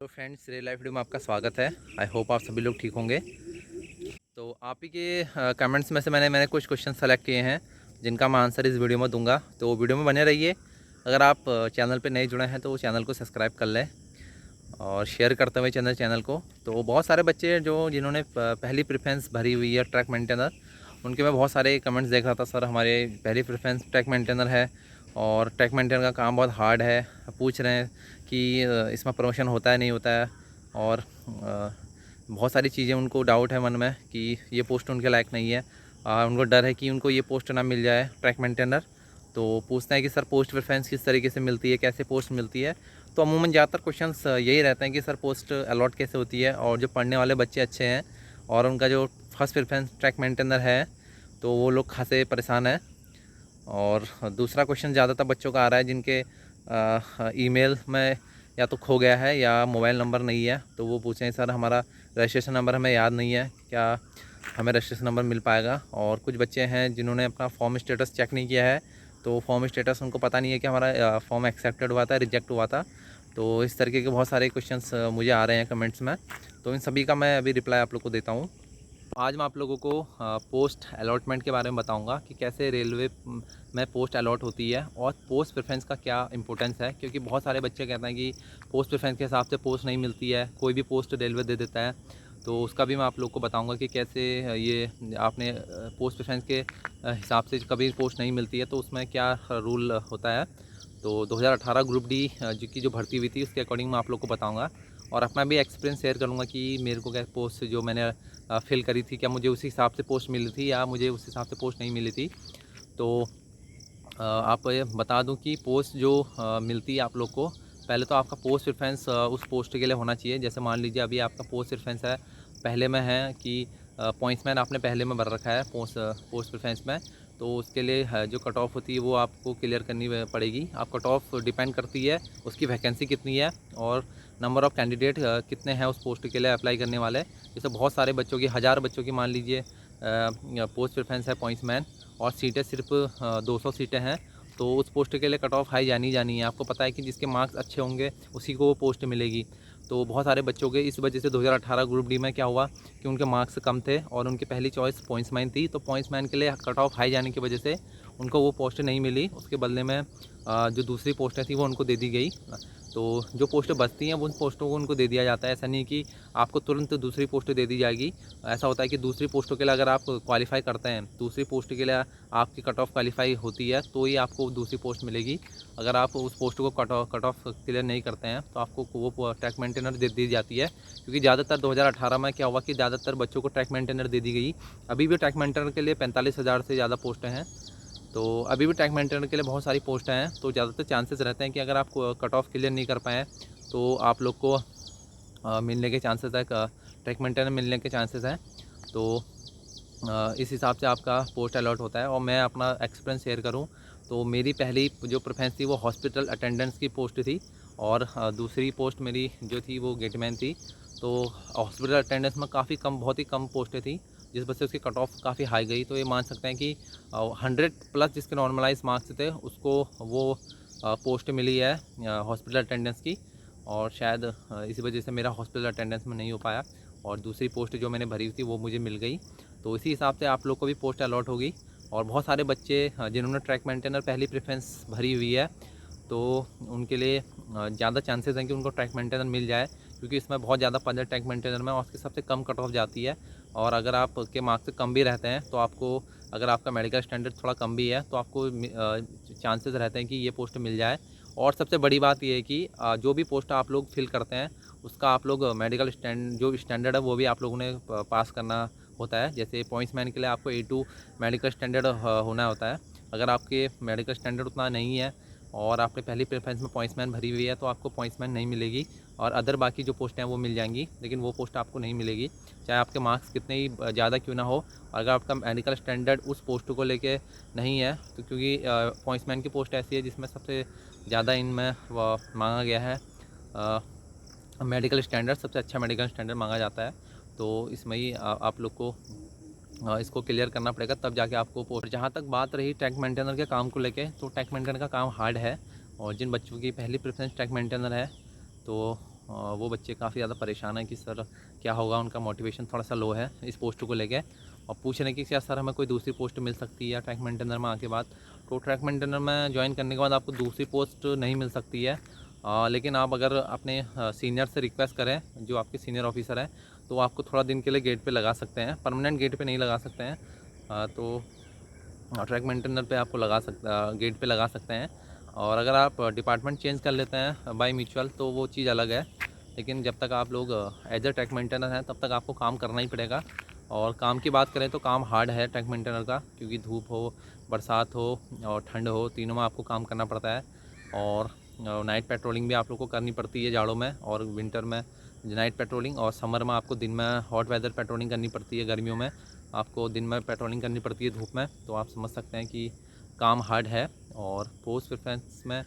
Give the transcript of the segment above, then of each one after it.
तो friends, real life video में आपका स्वागत है। आई होप आप सभी लोग ठीक होंगे। तो आप ही के कमेंट्स में से मैंने कुछ क्वेश्चन सेलेक्ट किए हैं जिनका मैं आंसर इस वीडियो में दूंगा। तो वीडियो में बने रहिए। अगर आप चैनल पे नए जुड़े हैं तो चैनल को सब्सक्राइब कर लें और शेयर करते हुए चैनल को। तो बहुत सारे बच्चे जिन्होंने पहली प्रेफरेंस भरी हुई है ट्रैक मेंटेनर, उनके मैं बहुत सारे कमेंट्स देख रहा था। सर, हमारे पहली प्रेफरेंस ट्रैक मेंटेनर है और ट्रैक मेंटेनर का काम बहुत हार्ड है। पूछ रहे हैं कि इसमें प्रमोशन होता है नहीं होता है, और बहुत सारी चीज़ें उनको डाउट है मन में कि ये पोस्ट उनके लायक नहीं है। उनको डर है कि उनको ये पोस्ट ना मिल जाए ट्रैक मेंटेनर। तो पूछते हैं कि सर, पोस्ट प्रेफरेंस किस तरीके से मिलती है, कैसे पोस्ट मिलती है। तो अमूमन ज़्यादातर क्वेश्चंस यही रहते हैं कि सर, पोस्ट अलॉट कैसे होती है। और जो पढ़ने वाले बच्चे अच्छे हैं और उनका जो फर्स्ट प्रेफरेंस ट्रैक मेंटेनर है, तो वो लोग खासे परेशान हैं। और दूसरा क्वेश्चन ज़्यादातर बच्चों का आ रहा है जिनके ईमेल में या तो खो गया है या मोबाइल नंबर नहीं है। तो वो पूछे हैं, सर, हमारा रजिस्ट्रेशन नंबर हमें याद नहीं है, क्या हमें रजिस्ट्रेशन नंबर मिल पाएगा। और कुछ बच्चे हैं जिन्होंने अपना फॉर्म स्टेटस चेक नहीं किया है, तो फॉर्म स्टेटस उनको पता नहीं है कि हमारा फॉर्म एक्सेप्टेड हुआ था, रिजेक्ट हुआ था। तो इस तरीके के बहुत सारे क्वेश्चंस मुझे आ रहे हैं कमेंट्स में। तो इन सभी का मैं अभी रिप्लाई आप लोग को देता हूँ। आज मैं आप लोगों को पोस्ट अलॉटमेंट के बारे में बताऊंगा कि कैसे रेलवे में पोस्ट अलॉट होती है और पोस्ट प्रेफरेंस का क्या इंपॉर्टेंस है। क्योंकि बहुत सारे बच्चे कहते हैं कि पोस्ट प्रेफरेंस के हिसाब से पोस्ट नहीं मिलती है, कोई भी पोस्ट रेलवे दे देता है। तो उसका भी मैं आप लोग को बताऊंगा कि कैसे ये आपने पोस्ट प्रेफरेंस के हिसाब से कभी पोस्ट नहीं मिलती है तो उसमें क्या रूल होता है। तो 2018 ग्रुप डी जो भर्ती हुई थी उसके अकॉर्डिंग मैं आप लोग को बताऊँगा। और अपना भी एक्सपीरियंस शेयर करूँगा कि मेरे को क्या पोस्ट जो मैंने फिल करी थी, क्या मुझे उसी हिसाब से पोस्ट मिली थी या मुझे उस हिसाब से पोस्ट नहीं मिली थी। तो आप ये बता दूं कि पोस्ट जो मिलती है आप लोग को, पहले तो आपका पोस्ट प्रेफरेंस उस पोस्ट के लिए होना चाहिए। जैसे मान लीजिए अभी आपका पोस्ट प्रेफरेंस है, पहले में है कि पॉइंट्समैन आपने पहले में भर रखा है पोस्ट प्रेफरेंस में। तो उसके लिए जो कट ऑफ होती है वो आपको क्लियर करनी पड़ेगी। आप कट ऑफ डिपेंड करती है उसकी वैकेंसी कितनी है और नंबर ऑफ़ कैंडिडेट कितने हैं उस पोस्ट के लिए अप्लाई करने वाले। जैसे बहुत सारे बच्चों की, 1000 बच्चों की मान लीजिए पोस्ट प्रेफरेंस है पॉइंट्समैन, और सीटें सिर्फ 200 सीटें हैं। तो उस पोस्ट के लिए कट ऑफ हाई जानी है। आपको पता है कि जिसके मार्क्स अच्छे होंगे उसी को वो पोस्ट मिलेगी। तो बहुत सारे बच्चों के इस वजह से 2018 ग्रुप डी में क्या हुआ कि उनके मार्क्स कम थे और उनकी पहली चॉइस पॉइंट्समैन थी। तो पॉइंट्समैन के लिए कट ऑफ हाई जाने की वजह से उनको वो पोस्ट नहीं मिली। उसके बदले में जो दूसरी पोस्टें थी वो उनको दे दी गई। तो जो पोस्टें बचती हैं उन पोस्टों को उनको दे दिया जाता है। ऐसा नहीं कि आपको तुरंत दूसरी पोस्ट दे दी जाएगी। ऐसा होता है कि दूसरी पोस्टों के लिए अगर आप क्वालिफाई करते हैं, दूसरी पोस्ट के लिए आपकी कट ऑफ क्वालिफाई होती है तो ही आपको दूसरी पोस्ट मिलेगी। अगर आप उस पोस्ट को कट ऑफ क्लियर नहीं करते हैं तो आपको वो ट्रैक मेंटेनर दे दी जाती है। क्योंकि ज़्यादातर 2018 में क्या हुआ कि ज़्यादातर बच्चों को ट्रैक मेंटेनर दे दी गई। अभी भी ट्रैक मेंटेनर के लिए 45,000 से ज़्यादा पोस्टें हैं। तो अभी भी ट्रैक मेंटेनर के लिए बहुत सारी पोस्ट हैं। तो ज़्यादातर चांसेस रहते हैं कि अगर आप कट ऑफ क्लियर नहीं कर पाएँ तो आप लोग को मिलने के चांसेस है, ट्रैक मेंटेनर मिलने के चांसेस हैं। तो इस हिसाब से आपका पोस्ट अलॉट होता है। और मैं अपना एक्सपीरियंस शेयर करूं तो मेरी पहली जो प्रेफरेंस थी वो हॉस्पिटल अटेंडेंस की पोस्ट थी, और दूसरी पोस्ट मेरी जो थी वो गेटमैन थी। तो हॉस्पिटल अटेंडेंस में काफ़ी कम, बहुत ही कम पोस्टें थी, जिस वजह से उसकी कट ऑफ काफ़ी हाई गई। तो ये मान सकते हैं कि 100 प्लस जिसके नॉर्मलाइज मार्क्स थे उसको वो पोस्ट मिली है हॉस्पिटल अटेंडेंस की। और शायद इसी वजह से मेरा हॉस्पिटल अटेंडेंस में नहीं हो पाया और दूसरी पोस्ट जो मैंने भरी थी वो मुझे मिल गई। तो इसी हिसाब से आप लोग को भी पोस्ट अलॉट होगी। और बहुत सारे बच्चे जिन्होंने ट्रैक मेंटेनर पहली प्रेफरेंस भरी हुई है तो उनके लिए ज़्यादा चांसेस हैं कि उनको ट्रैक मेंटेनर मिल जाए। क्योंकि इसमें बहुत ज़्यादा पद है ट्रैक मेंटेनर में और उसकी सबसे कम कट ऑफ जाती है। और अगर आपके मार्क्स कम भी रहते हैं तो आपको, अगर आपका मेडिकल स्टैंडर्ड थोड़ा कम भी है तो आपको चांसेस रहते हैं कि ये पोस्ट मिल जाए। और सबसे बड़ी बात ये है कि जो भी पोस्ट आप लोग फिल करते हैं उसका आप लोग मेडिकल जो स्टैंडर्ड है वो भी आप लोगों ने पास करना होता है। जैसे पॉइंट्समैन के लिए आपको A2 मेडिकल स्टैंडर्ड होना होता है। अगर आपके मेडिकल स्टैंडर्ड उतना नहीं है और आपने पहली प्रेफरेंस में पॉइंट्समैन भरी हुई है तो आपको पॉइंट्समैन नहीं मिलेगी। और अदर बाकी जो पोस्ट हैं वो मिल जाएंगी, लेकिन वो पोस्ट आपको नहीं मिलेगी चाहे आपके मार्क्स कितने ही ज़्यादा क्यों ना हो। अगर आपका मेडिकल स्टैंडर्ड उस पोस्ट को लेके नहीं है तो, क्योंकि पॉइंट्समैन की पोस्ट ऐसी है जिसमें सबसे ज़्यादा इनमें मांगा गया है मेडिकल स्टैंडर्ड, सबसे अच्छा मेडिकल स्टैंडर्ड मांगा जाता है। तो इसमें ही आप लोग को इसको क्लियर करना पड़ेगा, तब जाके आपको पोस्ट। जहाँ तक बात रही ट्रैक मेंटेनर के काम को लेके, तो ट्रैक मेंटेनर का काम हार्ड है। और जिन बच्चों की पहली प्रेफरेंस ट्रैक मेंटेनर है तो वो बच्चे काफ़ी ज़्यादा परेशान हैं कि सर क्या होगा, उनका मोटिवेशन थोड़ा सा लो है इस पोस्ट को लेके, और पूछ रहे हैं कि क्या सर हमें कोई दूसरी पोस्ट मिल सकती है या ट्रैक मेंटेनर में आके बाद। तो ट्रैक मेंटेनर में ज्वाइन करने के बाद आपको दूसरी पोस्ट नहीं मिल सकती है, लेकिन आप अगर अपने सीनियर से रिक्वेस्ट करें, जो आपके सीनियर ऑफिसर हैं, तो वो आपको थोड़ा दिन के लिए गेट पे लगा सकते हैं, परमानेंट गेट पे नहीं लगा सकते हैं। तो ट्रैक मेंटेनर पे आपको गेट पे लगा सकते हैं। और अगर आप डिपार्टमेंट चेंज कर लेते हैं बाय म्यूचुअल तो वो चीज़ अलग है, लेकिन जब तक आप लोग एज अ ट्रैक मेंटेनर हैं तब तक आपको काम करना ही पड़ेगा। और काम की बात करें तो काम हार्ड है ट्रैक मेंटेनर का, क्योंकि धूप हो, बरसात हो और ठंड हो, तीनों में आपको काम करना पड़ता है। और नाइट पेट्रोलिंग भी आप लोग को करनी पड़ती है जाड़ों में, और विंटर में नाइट पेट्रोलिंग, और समर में आपको दिन में हॉट वेदर पेट्रोलिंग करनी पड़ती है, गर्मियों में आपको दिन में पेट्रोलिंग करनी पड़ती है धूप में। तो आप समझ सकते हैं कि काम हार्ड है। और पोस्ट प्रेफरेंस में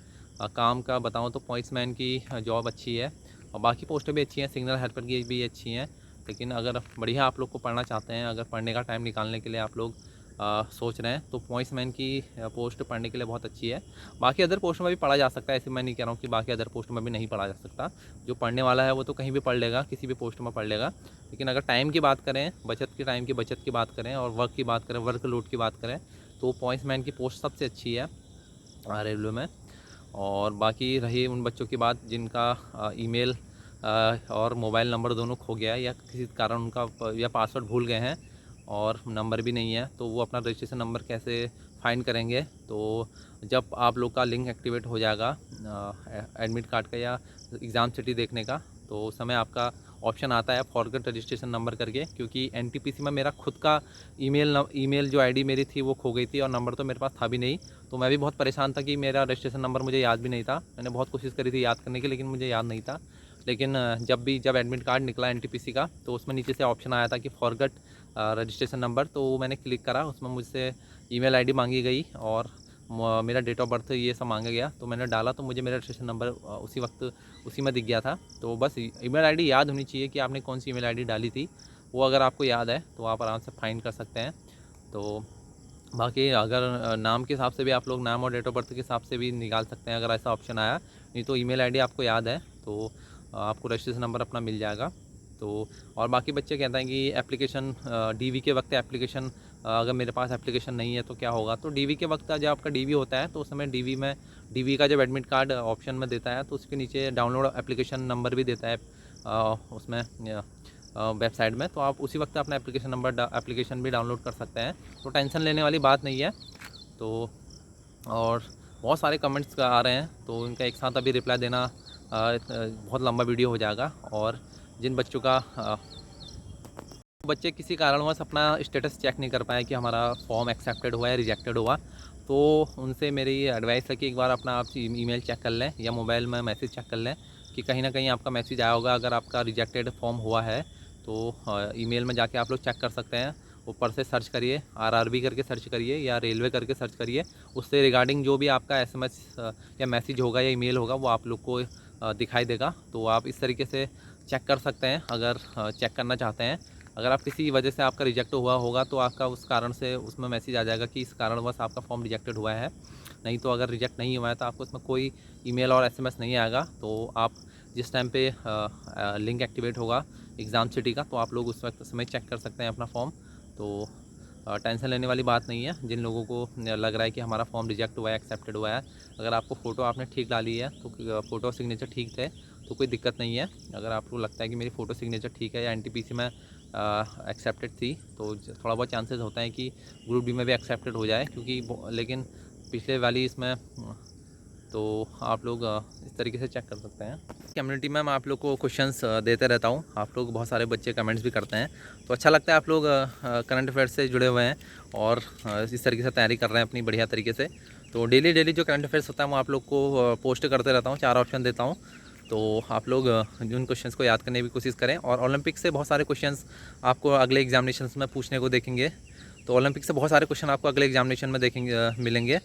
काम का बताऊं तो पॉइंट्समैन की जॉब अच्छी है, और बाकी पोस्टें भी अच्छी हैं, सिग्नल हेल्पर की भी अच्छी हैं। लेकिन अगर बढ़िया आप लोग को पढ़ना चाहते हैं, अगर पढ़ने का टाइम निकालने के लिए आप लोग सोच रहे हैं, तो पॉइंट्समैन की पोस्ट पढ़ने के लिए बहुत अच्छी है। बाकी अदर पोस्ट में भी पढ़ा जा सकता है, ऐसे मैं नहीं कह रहा हूँ कि बाकी अदर पोस्ट में भी नहीं पढ़ा जा सकता। जो पढ़ने वाला है वो तो कहीं भी पढ़ लेगा, किसी भी पोस्ट में पढ़ लेगा। लेकिन अगर टाइम की बात करें, टाइम की बचत की बात करें, और वर्क की बात करें, वर्क लोड की बात करें, तो पॉइंट्समैन की पोस्ट सबसे अच्छी है रेलवे में। और बाकी रही उन बच्चों की बात जिनका ईमेल और मोबाइल नंबर दोनों खो गया है, या किसी कारण उनका या पासवर्ड भूल गए हैं और नंबर भी नहीं है, तो वो अपना रजिस्ट्रेशन नंबर कैसे फाइंड करेंगे। तो जब आप लोग का लिंक एक्टिवेट हो जाएगा एडमिट कार्ड का या एग्ज़ाम सिटी देखने का, तो उस समय आपका ऑप्शन आता है फॉरगेट रजिस्ट्रेशन नंबर करके, क्योंकि एनटीपीसी में मेरा खुद का ईमेल जो आईडी मेरी थी वो खो गई थी, और नंबर तो मेरे पास था भी नहीं। तो मैं भी बहुत परेशान था कि मेरा रजिस्ट्रेशन नंबर मुझे याद भी नहीं था। मैंने बहुत कोशिश करी थी याद करने की, लेकिन मुझे याद नहीं था। लेकिन जब एडमिट कार्ड निकला एनटीपीसी का, तो उसमें नीचे से ऑप्शन आया था कि फॉरगेट रजिस्ट्रेशन नंबर, तो वो मैंने क्लिक करा, उसमें मुझसे ईमेल आईडी मांगी गई और मेरा डेट ऑफ बर्थ ये सब मांगा गया। तो मैंने डाला तो मुझे मेरा रजिस्ट्रेशन नंबर उसी वक्त उसी में दिख गया था। तो बस ईमेल आईडी याद होनी चाहिए कि आपने कौन सी ईमेल आईडी डाली थी, वो अगर आपको याद है तो आप आराम से फाइंड कर सकते हैं। तो बाकी अगर नाम के हिसाब से भी आप लोग नाम और डेट ऑफ बर्थ के हिसाब से भी निकाल सकते हैं, अगर ऐसा ऑप्शन आया। नहीं तो ईमेल आईडी आपको याद है तो आपको रजिस्ट्रेशन नंबर अपना मिल जाएगा। तो और बाकी बच्चे कहते हैं कि एप्लीकेशन डीवी के वक्त एप्लीकेशन, अगर मेरे पास एप्लीकेशन नहीं है तो क्या होगा। तो डीवी के वक्त जब आपका डीवी होता है तो उस समय डीवी का जब एडमिट कार्ड ऑप्शन में देता है तो उसके नीचे डाउनलोड एप्लीकेशन नंबर भी देता है उसमें वेबसाइट में। तो आप उसी वक्त अपना एप्लीकेशन भी डाउनलोड कर सकते हैं, तो टेंशन लेने वाली बात नहीं है। तो और बहुत सारे कमेंट्स आ रहे हैं, तो इनका एक साथ अभी रिप्लाई देना बहुत लंबा वीडियो हो जाएगा। और जिन बच्चों का बच्चे किसी कारणवश अपना स्टेटस चेक नहीं कर पाए कि हमारा फॉर्म एक्सेप्टेड हुआ है रिजेक्टेड हुआ, तो उनसे मेरी एडवाइस है कि एक बार अपना आप ईमेल चेक कर लें या मोबाइल में मैसेज चेक कर लें कि कहीं ना कहीं आपका मैसेज आया होगा। अगर आपका रिजेक्टेड फॉर्म हुआ है तो ईमेल में जाके आप लोग चेक कर सकते हैं। ऊपर से सर्च करिए, आरआरबी करके सर्च करिए या रेलवे करके सर्च करिए, उससे रिगार्डिंग जो भी आपका एसएमएस या मैसेज होगा या ईमेल होगा वो आप लोग को दिखाई देगा। तो आप इस तरीके से चेक कर सकते हैं अगर चेक करना चाहते हैं। अगर आप किसी वजह से आपका रिजेक्ट हुआ होगा तो आपका उस कारण से उसमें मैसेज आ जाएगा कि इस कारणवश आपका फॉर्म रिजेक्टेड हुआ है। नहीं तो अगर रिजेक्ट नहीं हुआ है तो आपको उसमें कोई ईमेल और एसएमएस नहीं आएगा। तो आप जिस टाइम पे लिंक एक्टिवेट होगा एग्ज़ाम सिटी का, तो आप लोग उस वक्त समय चेक कर सकते हैं अपना फॉर्म। तो टेंशन लेने वाली बात नहीं है। जिन लोगों को लग रहा है कि हमारा फॉर्म रिजेक्ट हुआ है, एक्सेप्टेड हुआ है, अगर आपको फ़ोटो आपने ठीक डाली है तो फ़ोटो सिग्नेचर ठीक थे तो कोई दिक्कत नहीं है। अगर आपको लगता है कि मेरी फ़ोटो सिग्नेचर ठीक है या एनटीपीसी में एक्सेप्टेड थी, तो थोड़ा बहुत चांसेस होता है कि ग्रुप डी में भी एक्सेप्टेड हो जाए, क्योंकि लेकिन पिछले वाली इसमें तो आप लोग इस तरीके से चेक कर सकते हैं। कम्युनिटी में मैं आप लोग को क्वेश्चंस देते रहता हूँ, आप लोग बहुत सारे बच्चे कमेंट्स भी करते हैं, तो अच्छा लगता है आप लोग करंट अफेयर्स से जुड़े हुए हैं और इस तरीके से तैयारी कर रहे हैं अपनी बढ़िया तरीके से। तो डेली जो करंट अफेयर्स होता है वो आप लोग को पोस्ट करते रहता हूँ, 4 ऑप्शन देता हूँ। तो आप लोग उन क्वेश्चंस को याद करने की कोशिश करें। और ओलंपिक से बहुत सारे क्वेश्चंस आपको अगले एग्जामिनेशंस में पूछने को देखेंगे, तो ओलंपिक से बहुत सारे क्वेश्चन आपको अगले एग्जामिनेशन में मिलेंगे।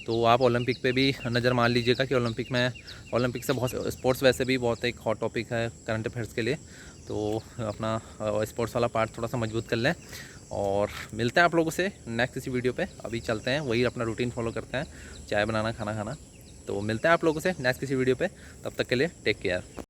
तो आप ओलंपिक पे भी नज़र मार लीजिएगा कि ओलंपिक से बहुत स्पोर्ट्स वैसे भी बहुत एक हॉट टॉपिक है करंट अफेयर्स के लिए। तो अपना स्पोर्ट्स वाला पार्ट थोड़ा सा मजबूत कर लें, और मिलते हैं आप लोगों से नेक्स्ट किसी वीडियो पे। अभी चलते हैं, वही अपना रूटीन फॉलो करते हैं, चाय बनाना, खाना खाना। तो मिलते हैं आप लोगों से नेक्स्ट किसी वीडियो पे, तब तक के लिए टेक केयर।